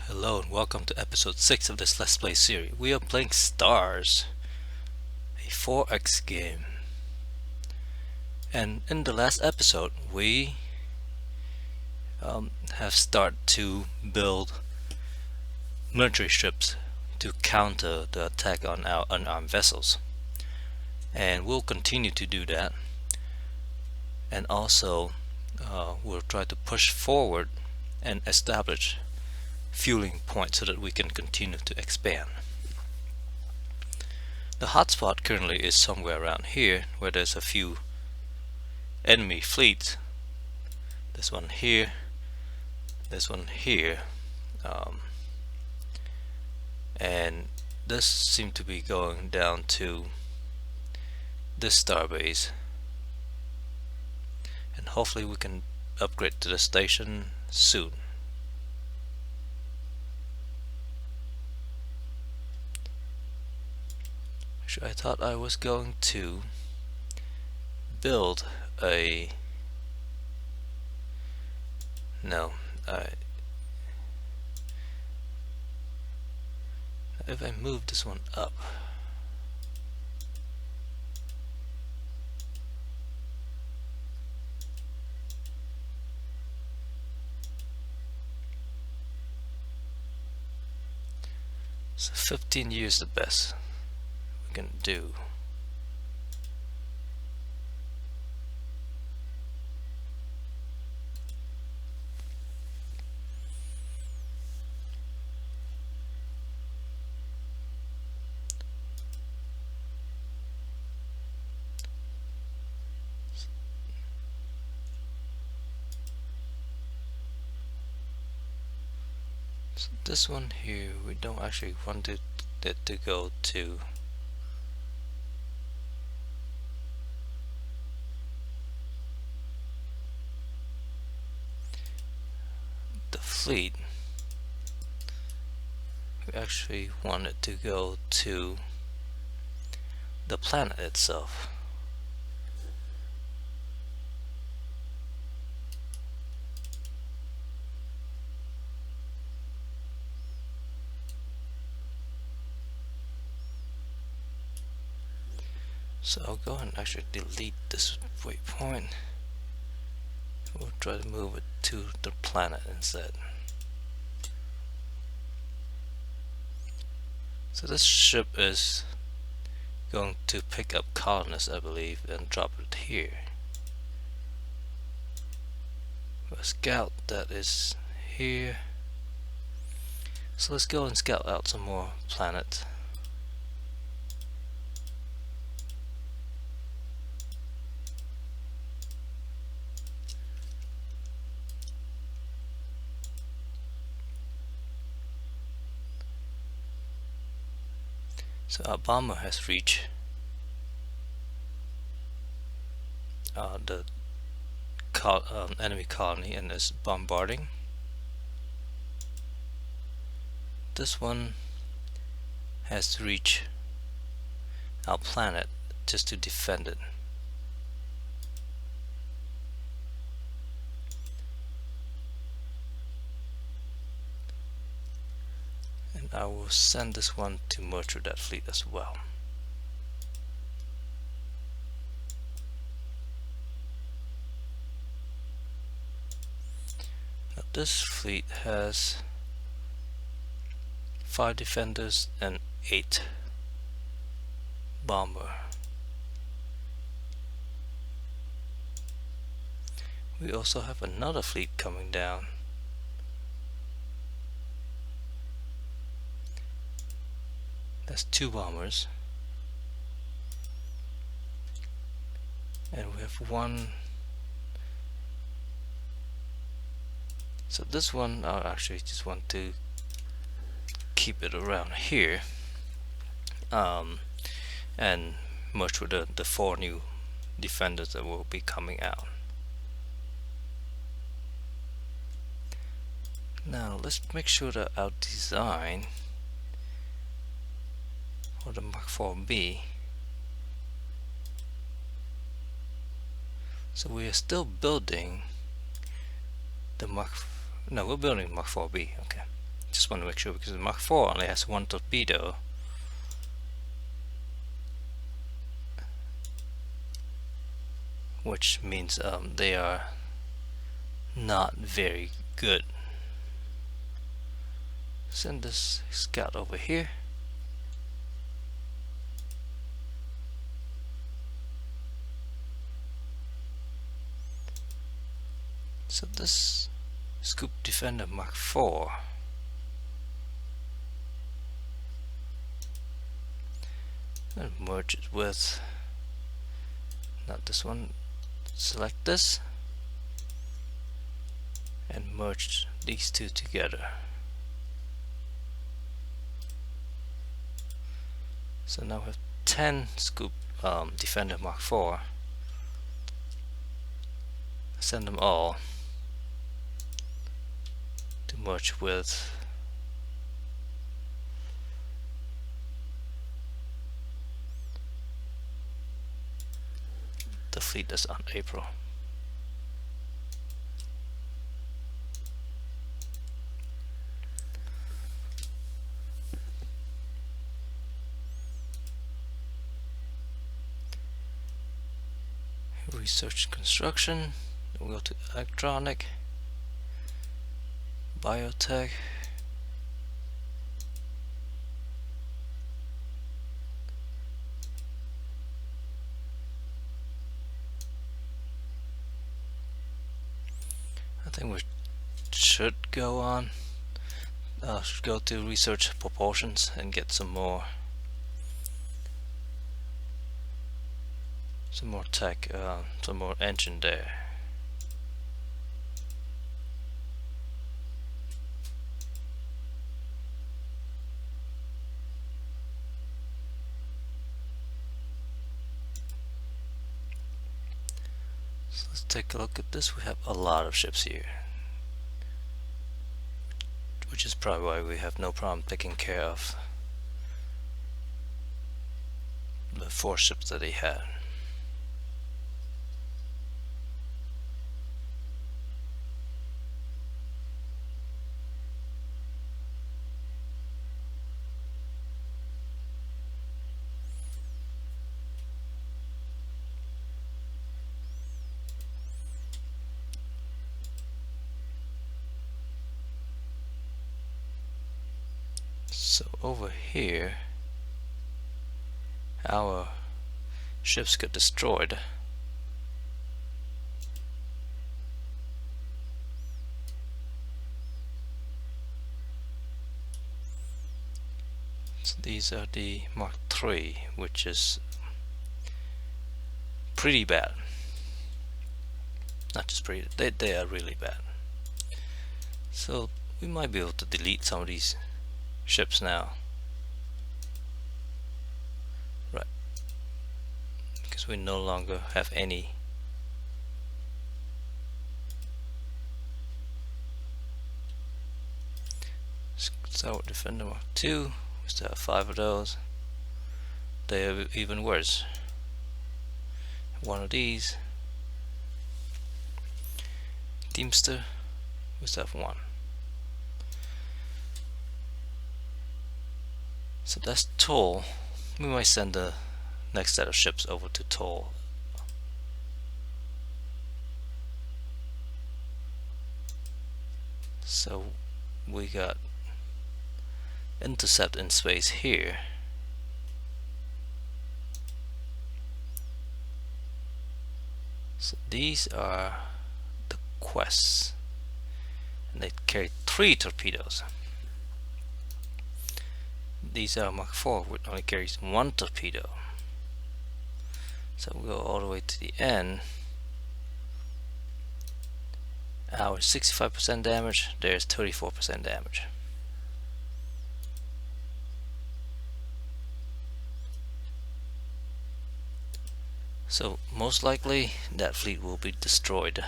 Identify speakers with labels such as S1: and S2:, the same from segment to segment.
S1: Hello and welcome to episode 6 of this Let's Play series. We are playing Stars, a 4X game. And in the last episode, we have started to build military ships to counter the attack on our unarmed vessels. And we'll continue to do that. And also, we'll try to push forward and establish fueling points so that we can continue to expand. The hotspot currently is somewhere around here where there's a few enemy fleets. This one here, this one here, and this seems to be going down to this starbase, and hopefully we can upgrade to the station soon. I thought I was going to build a if I move this one up, so 15 years the best we can do. So this one here, we don't actually want it to go to the fleet. We actually want it to go to the planet itself. So I'll go and actually delete this waypoint. We'll try to move it to the planet instead. So this ship is going to pick up colonists, I believe, and drop it here. A scout that is here. So let's go and scout out some more planets. So our bomber has reached the enemy colony and is bombarding. This one has reached our planet just to defend it. I will send this one to merge with that fleet as well. Now this fleet has 5 defenders and 8 bomber. We also have another fleet coming down. That's 2 bombers, and we have 1. So this one I actually just want to keep it around here, and merge with the 4 new defenders that will be coming out. Now let's make sure that our design for the Mark 4B. So we are still building the we're building Mark 4B, okay. Just want to make sure, because the Mark IV only has one torpedo. Which means they are not very good. Send this scout over here. So this Scoop Defender Mark IV and merge it with, not this one, select this and merge these two together. So now we have 10 Scoop Defender Mark IV. Send them all to merge with the fleet that's on April. Research construction. We'll go to electronic, biotech, I think we should go on, should go to research propulsions and get some more tech, some more engine there. So let's take a look at this. We have a lot of ships here, which is probably why we have no problem taking care of the 4 ships that he had. So over here, our ships got destroyed. So these are the Mark III, which is pretty bad. Not just pretty, they are really bad. So we might be able to delete some of these ships now, right, because we no longer have any Tower Defender Mark II. We still have 5 of those. They are even worse. One of these Teamster, we still have 1. So that's Toll. We might send the next set of ships over to Toll. So we got intercept in space here. So these are the quests, and they carry 3 torpedoes. These are Mark IV, which only carries 1 torpedo. So we'll go all the way to the end. Our 65% damage, there's 34% damage. So most likely that fleet will be destroyed,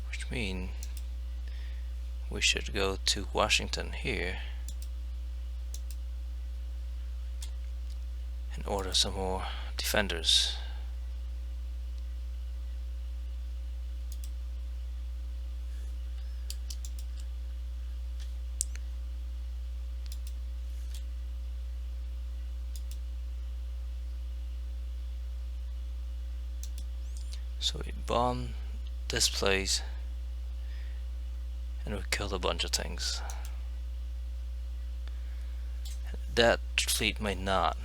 S1: which means we should go to Washington here and order some more defenders. So we bombed this place and we killed a bunch of things. That fleet may not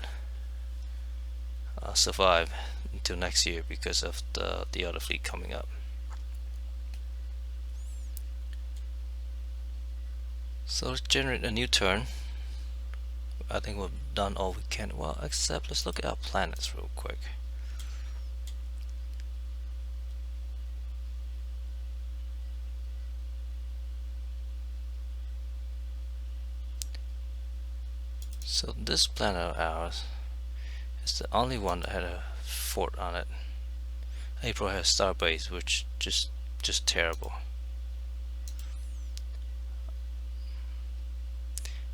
S1: survive until next year because of the other fleet coming up. So let's generate a new turn. I think we've done all we can. Well, except let's look at our planets real quick. So this planet of ours is the only one that had a fort on it. April has Starbase, which just terrible.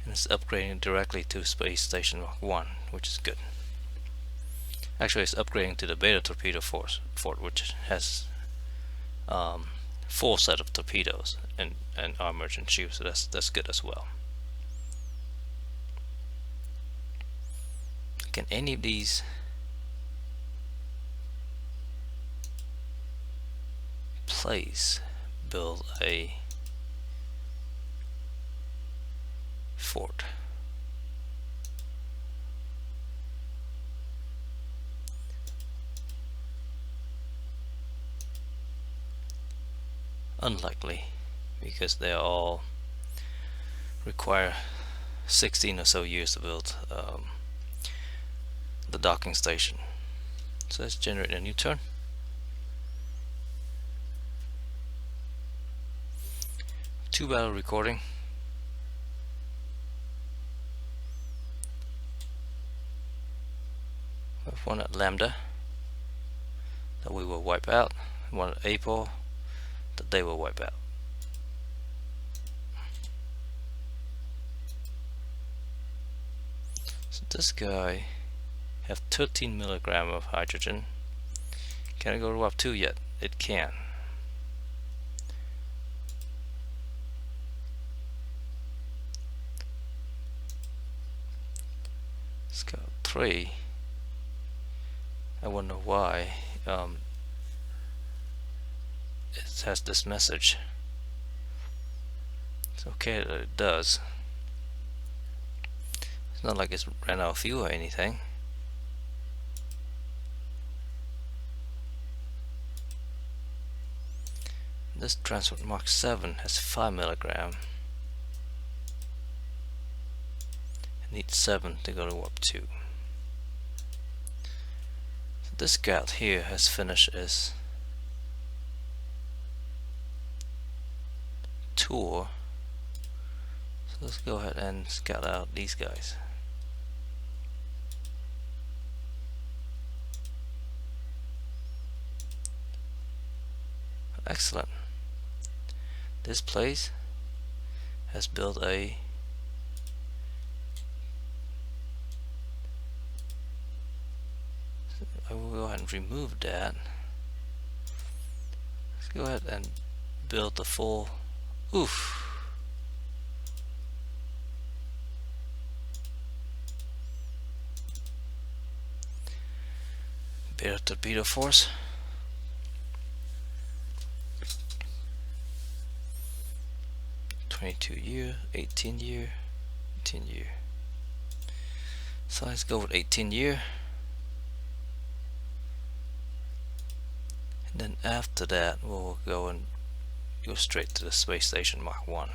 S1: And it's upgrading directly to Space Station Mark 1, which is good. Actually, it's upgrading to the Beta Torpedo fort, which has full set of torpedoes and armors and shields, so that's good as well. Can any of these place build a fort? Unlikely, because they all require 16 or so years to build the docking station. So let's generate a new turn. Two battle recording. We have one at Lambda that we will wipe out, one at April that they will wipe out. So this guy have 13 milligram of hydrogen. Can it go to warp 2 yet? It can. Scout 3. I wonder why it has this message. It's okay that it does. It's not like it's ran out of fuel or anything. This Transport Mark 7 has 5 milligram. It needs 7 to go to warp 2. So this scout here has finished his tour. So let's go ahead and scout out these guys. Excellent. This place has built a I will go ahead and remove that. Let's go ahead and build the full Beta Torpedo Force. $22 $18 $18. So let's go with $18. And then after that we'll go straight to the Space Station Mark 1.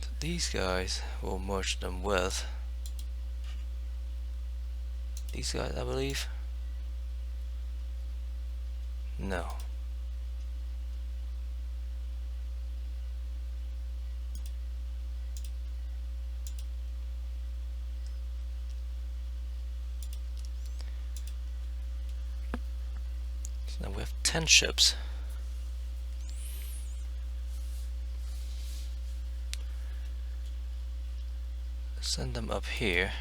S1: So these guys will merge them with these guys, I believe. No. So now we have 10 ships. Send them up here.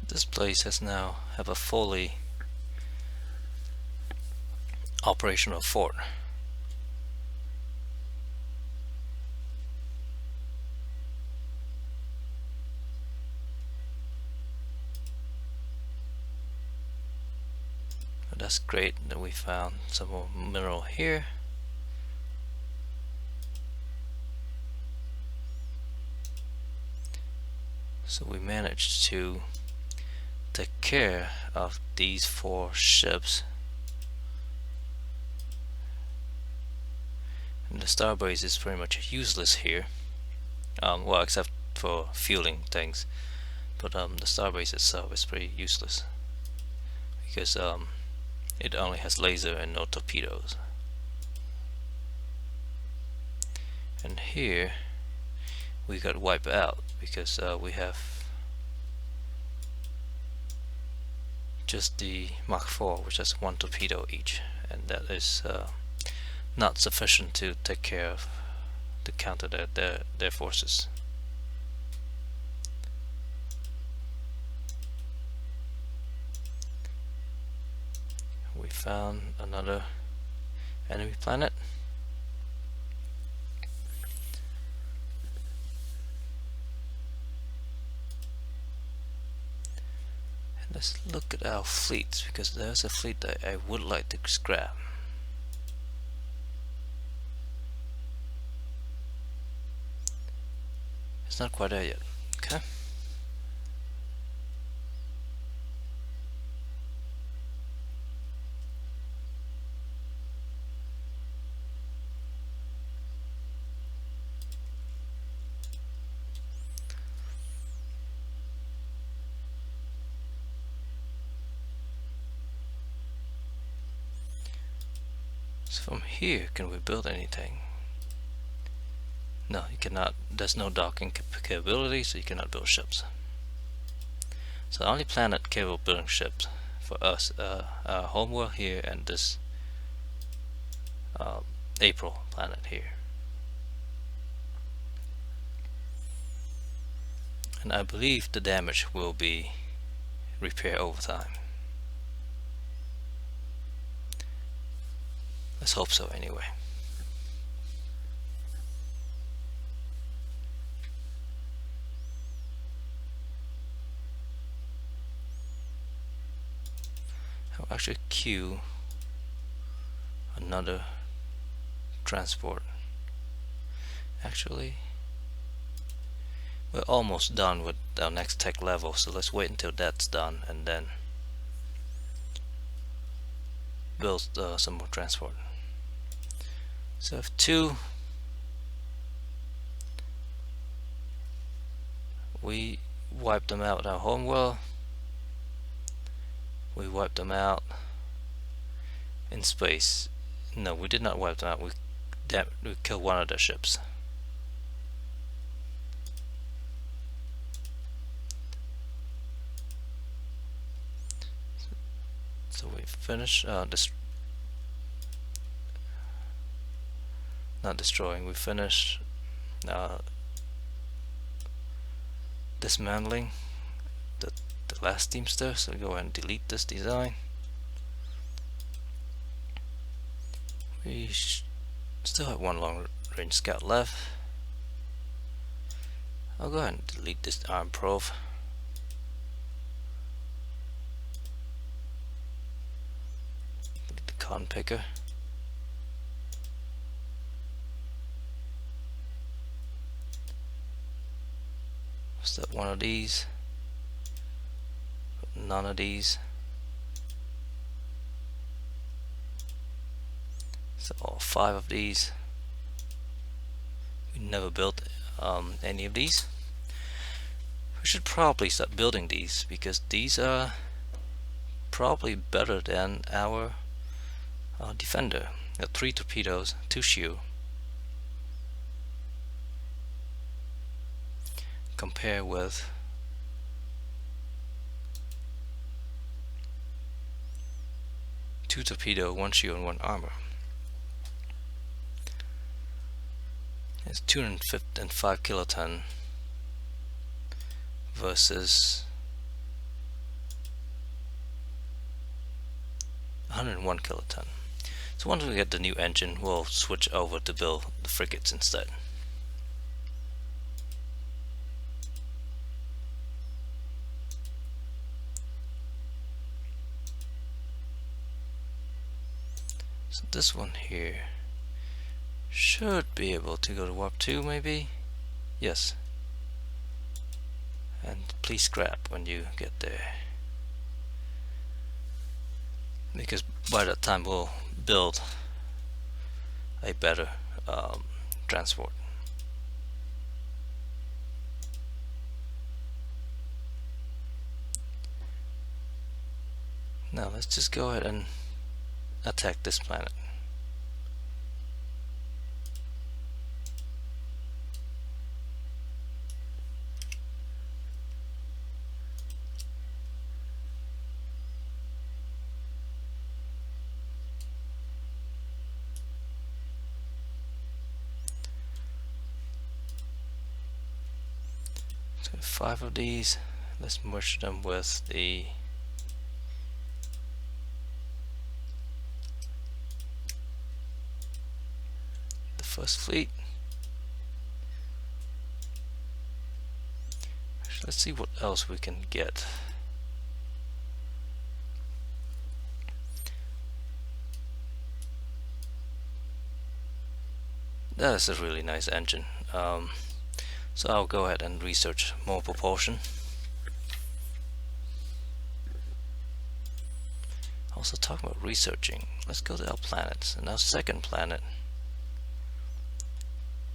S1: This place has now have a fully operational fort. That's great that we found some more mineral here. So we managed to take care of these 4 ships. And the starbase is pretty much useless here. Well, except for fueling things. But the starbase itself is pretty useless because it only has laser and no torpedoes. And here we got wiped out because we have just the Mach 4, which has 1 torpedo each, and that is not sufficient to take care of, to counter their forces. We found another enemy planet. And let's look at our fleets, because there's a fleet that I would like to scrap. It's not quite there yet. Okay. So from here, can we build anything? No, you cannot. There's no docking capability, so you cannot build ships. So the only planet capable of building ships for us, our homeworld here, and this April planet here. And I believe the damage will be repaired over time. Let's hope so anyway. I'll actually queue another transport. Actually, we're almost done with our next tech level, so let's wait until that's done and then build some more transport. So I have 2. We wiped them out our homeworld. We wiped them out in space. No, we did not wipe them out. We killed one of their ships. So we finished not destroying. We finished dismantling the last Teamster. So go ahead and delete this design. We still have 1 long range scout left. I'll go ahead and delete this arm probe. Delete the con picker. Step 1 of these. None of these. So all 5 of these. We never built any of these. We should probably start building these because these are probably better than our defender. 3 torpedoes, 2 shield. Compare with two torpedo, 1 shield, and 1 armor. It's 205 kiloton versus 101 kiloton. So So once we get the new engine, we'll switch over to build the frigates instead. So this one here should be able to go to warp 2 maybe? Yes. And please scrap when you get there, because by that time we'll build a better transport. Now let's just go ahead and attack this planet. So 5 of these. Let's merge them with the first fleet. Let's see what else we can get. That is a really nice engine. So I'll go ahead and research more propulsion. Also talking about researching, let's go to our planets. And our second planet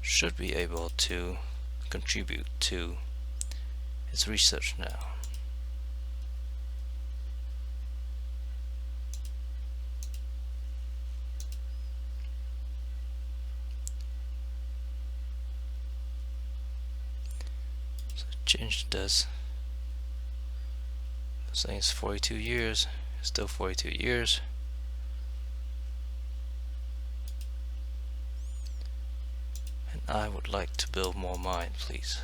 S1: should be able to contribute to its research now. So change this. Saying it's 42 years, still 42 years. And I would like to build more mine, please.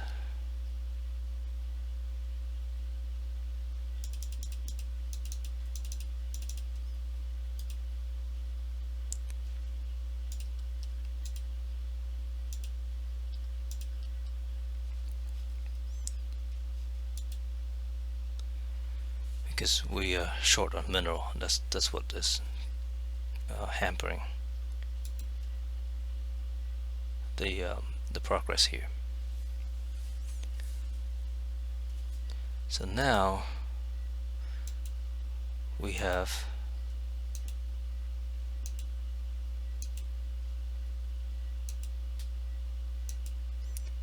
S1: Because we are short on mineral. That's what is hampering the progress here. So now we have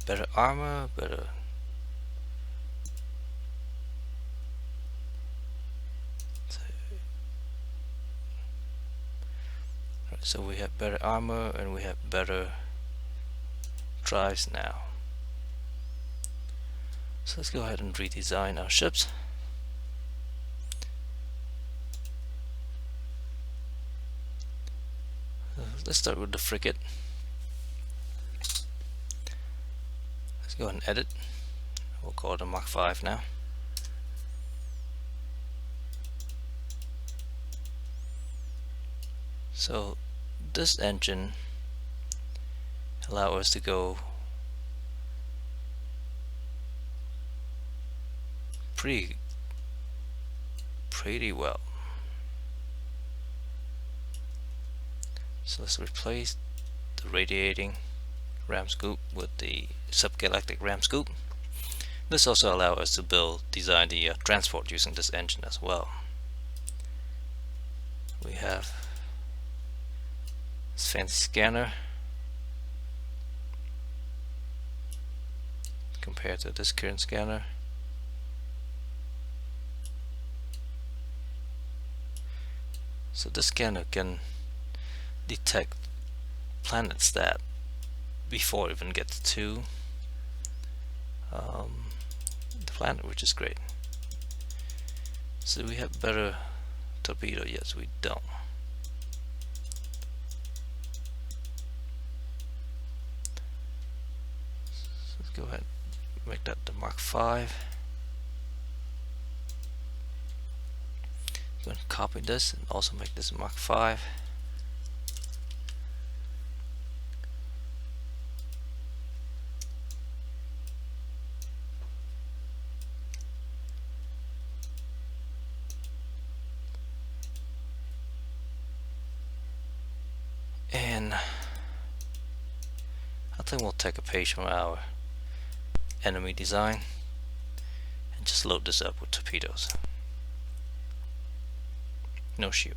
S1: better armor, better so we have better armor and we have better drives now. So let's go ahead and redesign our ships. Let's start with the frigate. Let's go ahead and edit. We'll call it a Mach 5 now. So this engine allows us to go pretty well. So let's replace the radiating ram scoop with the subgalactic ram scoop. This also allows us to design the transport using this engine as well. We have this fancy scanner compared to this current scanner. So this scanner can detect planets that before it even gets to the planet, which is great. So we have better torpedo? Yes, we don't. So let's go ahead and make that the Mark 5. I'm going to copy this and also make this Mark 5. And I think we'll take a page from our enemy design and just load this up with torpedoes. No shield.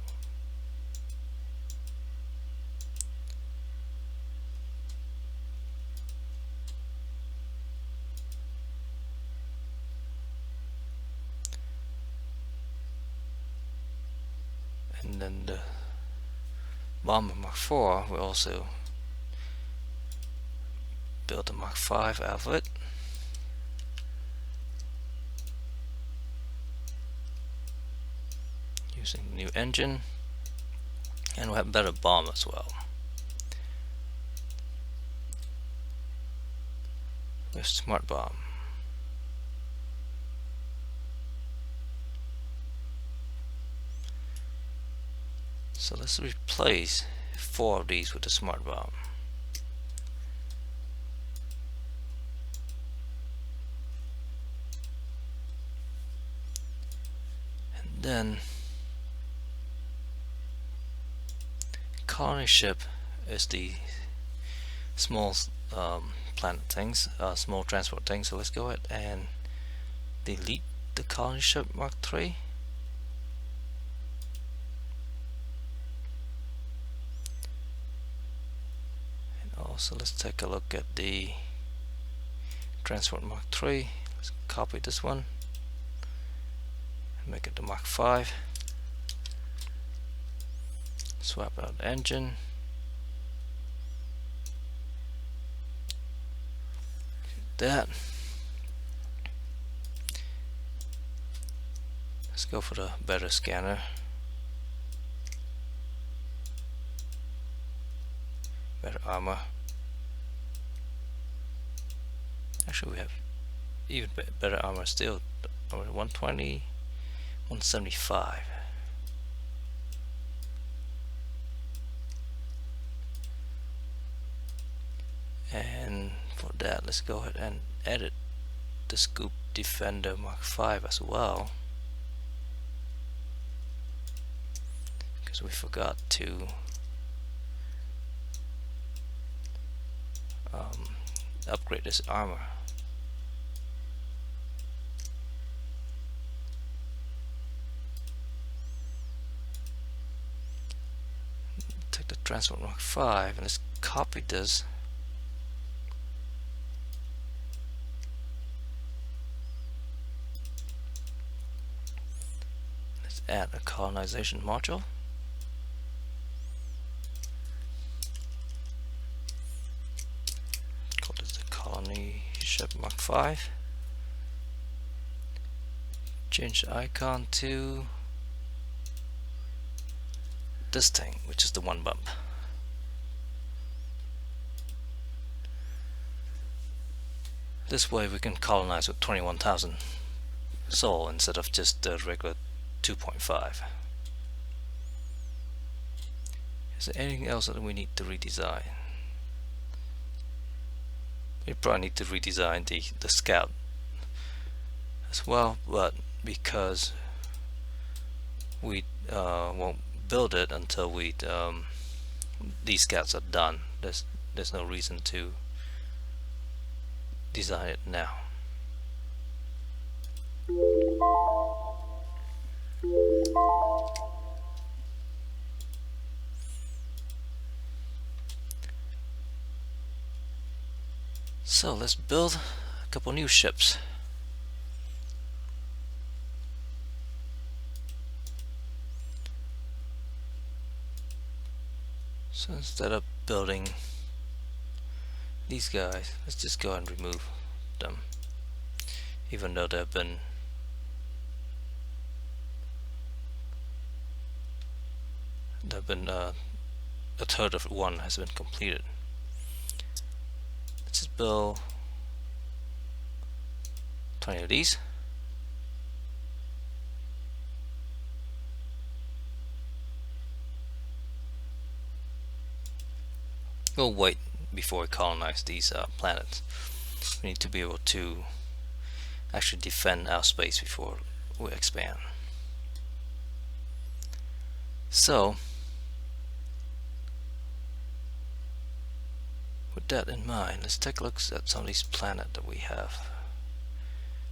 S1: And then the bomber Mark 4 will also build a Mark 5 out of it. Using the new engine, and we'll have better bomb as well. With smart bomb. So let's replace 4 of these with the smart bomb. And then colony ship is the small planet things, small transport things. So let's go ahead and delete the colony ship Mark 3. So let's take a look at the transport Mark 3. Let's copy this one and make it the Mark 5. Swap out the engine. That. Let's go for the better scanner. Better armor. Actually, we have even better armor still. 120, 175. And for that, let's go ahead and edit the Scoop Defender Mark 5 as well, because we forgot to upgrade this armor. Take the Transport Mark 5 and let's copy this. Let's add a colonization module. Call this the Colony Ship Mark 5. Change the icon to this thing, which is the one bump. This way we can colonize with 21,000 Sol instead of just the regular 2.5. Is there anything else that we need to redesign? We probably need to redesign the Scout as well, but because we won't build it until these Scouts are done, there's no reason to design it now. So let's build a couple new ships. So instead of building these guys, let's just go and remove them, even though they've been a third of one has been completed. Let's just build 20 of these. We'll wait before we colonize these planets. We need to be able to actually defend our space before we expand. So with that in mind, let's take a look at some of these planets that we have.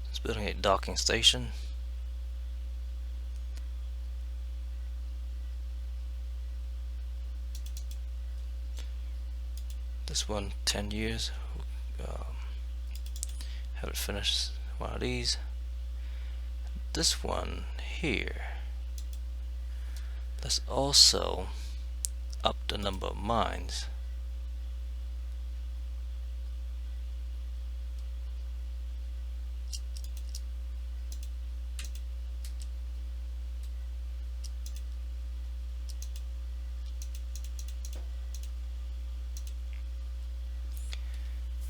S1: It's building a docking station. This one, 10 years. Have it finish one of these. This one here, let's also up the number of mines.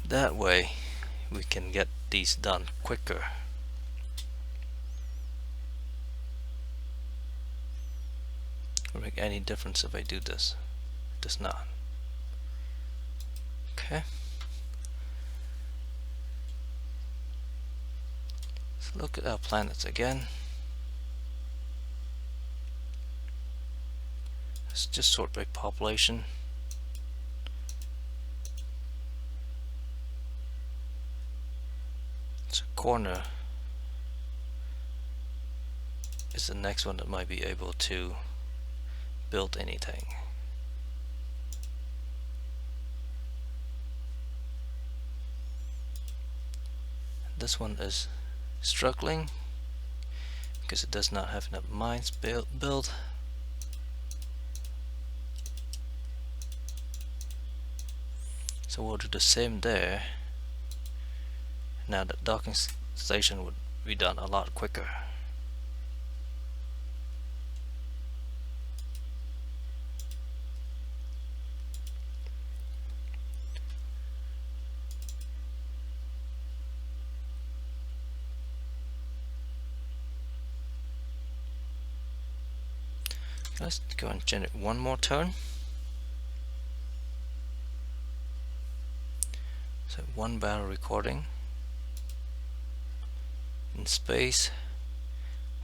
S1: That way we can get these done quicker. Will it make any difference if I do this? It does not. Okay. Let's look at our planets again. Let's just sort by population. So corner is the next one that might be able to build anything. This one is struggling because it does not have enough mines built. So we'll do the same there. Now the docking station would be done a lot quicker. Let's go and generate one more turn. So one battle recording. In space,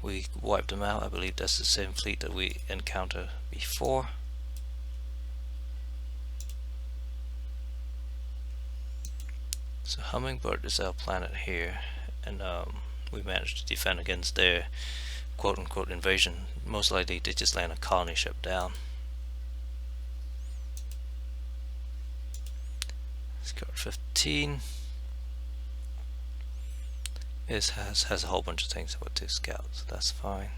S1: we wiped them out. I believe that's the same fleet that we encountered before. So Hummingbird is our planet here, and we managed to defend against their quote-unquote invasion. Most likely they just land a colony ship down. Scout 15 has a whole bunch of things about 2 scouts. That's fine.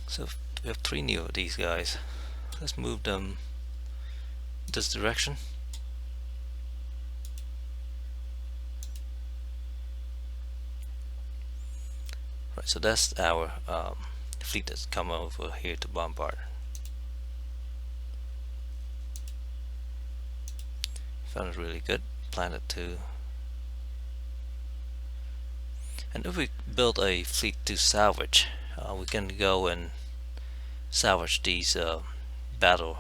S1: So we have 3 new of these guys. Let's move them this direction. Right, so that's our fleet that's come over here to bombard. Found it really good. Planet 2. And if we build a fleet to salvage, we can go and salvage these battle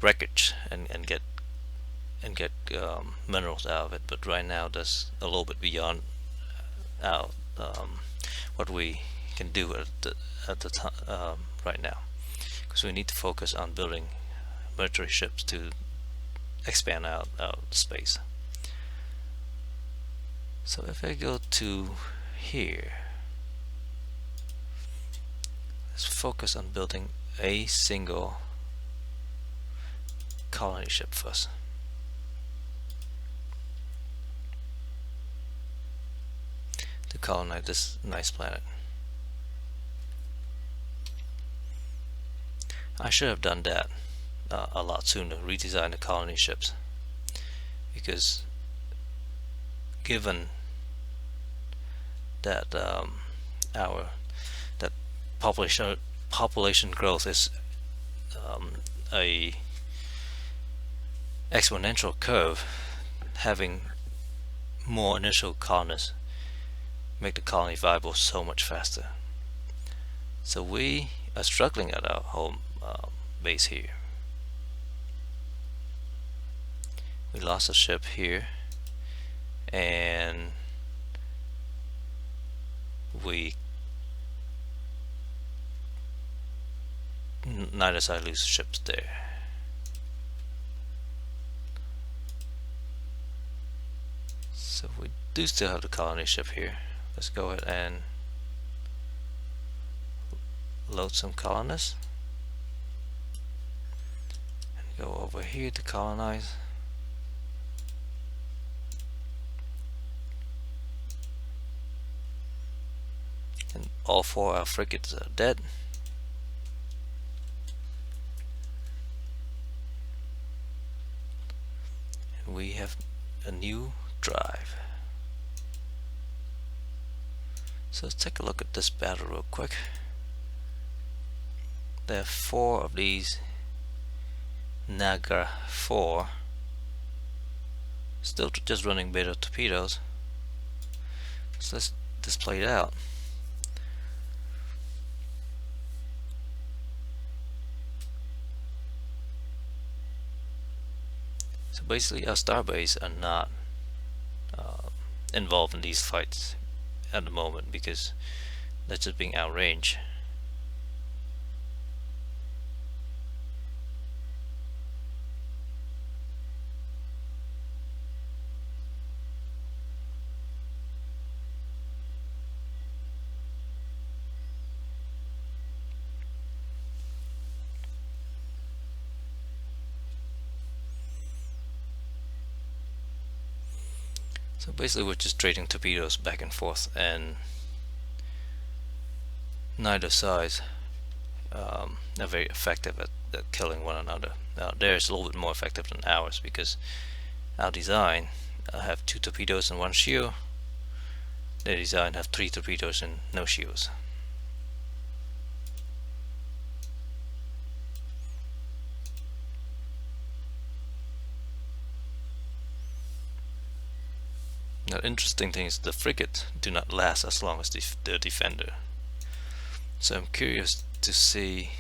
S1: wreckage and get minerals out of it. But right now that's a little bit beyond our what we can do at the time right now, because we need to focus on building military ships to expand out space. So if I go to here, let's focus on building a single colony ship first. To colonize this nice planet. I should have done that a lot sooner, redesign the colony ships, because given that that population growth is a exponential curve, having more initial colonists make the colony viable so much faster. So we are struggling at our home base here. We lost a ship here, and we neither side lose ships there. So we do still have the colony ship here. Let's go ahead and load some colonists and go over here to colonize. And all 4 our frigates are dead. And we have a new drive. So let's take a look at this battle real quick. There are 4 of these Naga 4 still just running beta torpedoes. So let's display it out. So basically our starbase are not involved in these fights at the moment because they're just being outranged. So basically we're just trading torpedoes back and forth, and neither side are very effective at killing one another. Now theirs is a little bit more effective than ours because our design have 2 torpedoes and 1 shield. Their design have 3 torpedoes and no shields. Now, interesting thing is the frigate do not last as long as the defender. So I'm curious to see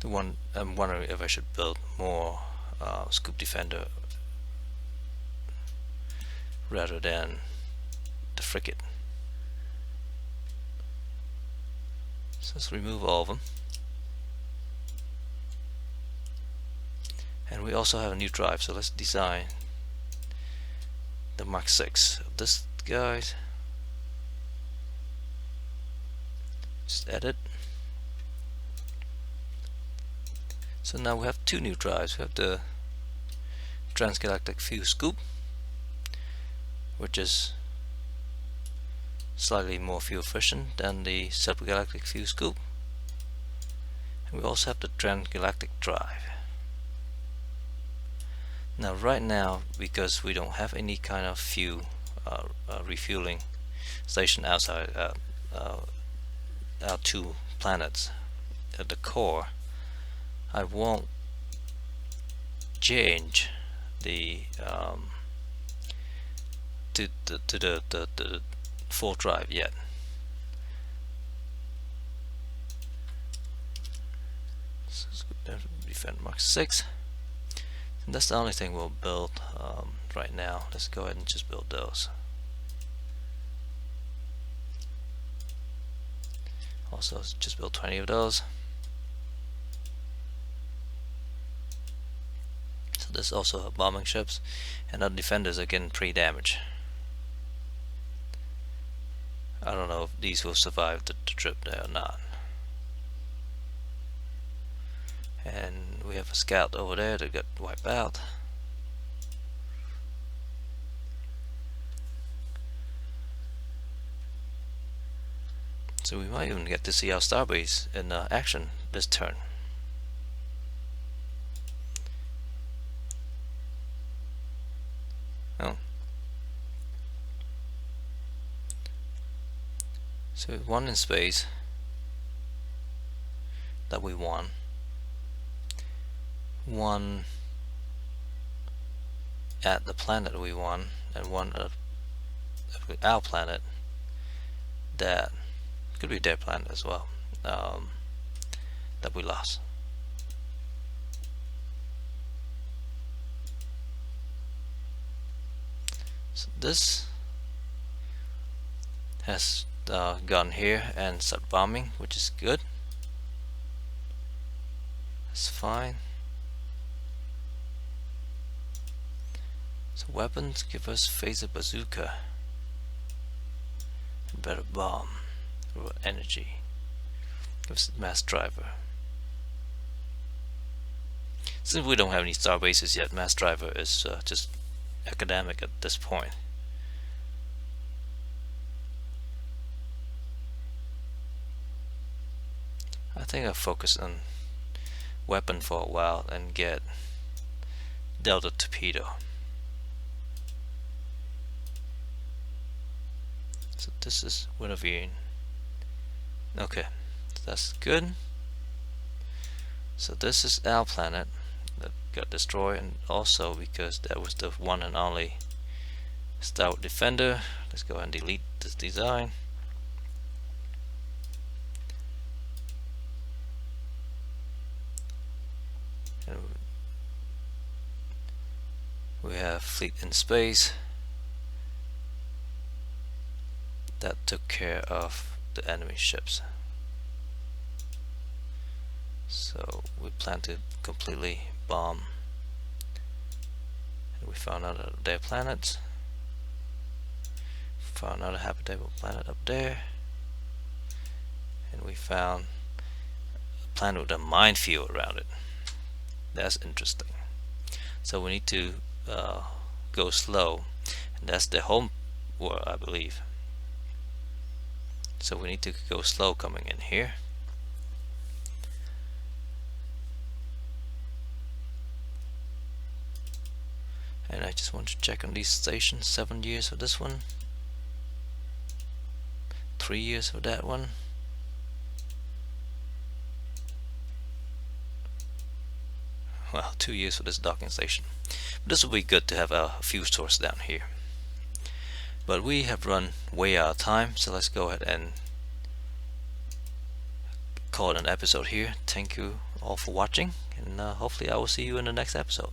S1: the one. I'm wondering if I should build more scoop defender rather than the frigate. So let's remove all of them. And we also have a new drive, so let's design the Mark 6 of this guy. Just edit. So now we have 2 new drives. We have the transgalactic fuel scoop, which is slightly more fuel efficient than the subgalactic fuel scoop. And we also have the transgalactic drive. Now right now, because we don't have any kind of fuel refueling station outside our 2 planets at the core, I won't change the to the full drive yet. So let's go down to defend Mark 6. And that's the only thing we'll build right now. Let's go ahead and just build those. Also, let's just build 20 of those. So this also have bombing ships, and our defenders are getting pretty damaged. I don't know if these will survive the trip there or not. And we have a scout over there that got wiped out. So we might even get to see our starbase in action this turn. Oh. So 1 in space that we won. 1 at the planet we won, and 1 at our planet that could be their planet as well, that we lost. So this has gun here and start bombing, which is good. It's fine. So weapons give us phaser bazooka, better bomb, or energy. Gives us mass driver. Since we don't have any star bases yet, mass driver is just academic at this point. I think I'll focus on weapon for a while and get Delta Torpedo. So this is Wintervine. Okay, that's good. So this is our planet that got destroyed, and also because that was the one and only Stout Defender. Let's go ahead and delete this design. And we have Fleet in Space. That took care of the enemy ships. So we plan to completely bomb. And we found out their planets. Found another habitable planet up there. And we found a planet with a minefield around it. That's interesting. So we need to go slow. And that's the home world, I believe. So we need to go slow coming in here. And I just want to check on these stations. 7 years for this one, 3 years for that one. Well, 2 years for this docking station. But this will be good to have a fuel source down here. But we have run way out of time, so let's go ahead and call it an episode here. Thank you all for watching, and hopefully I will see you in the next episode.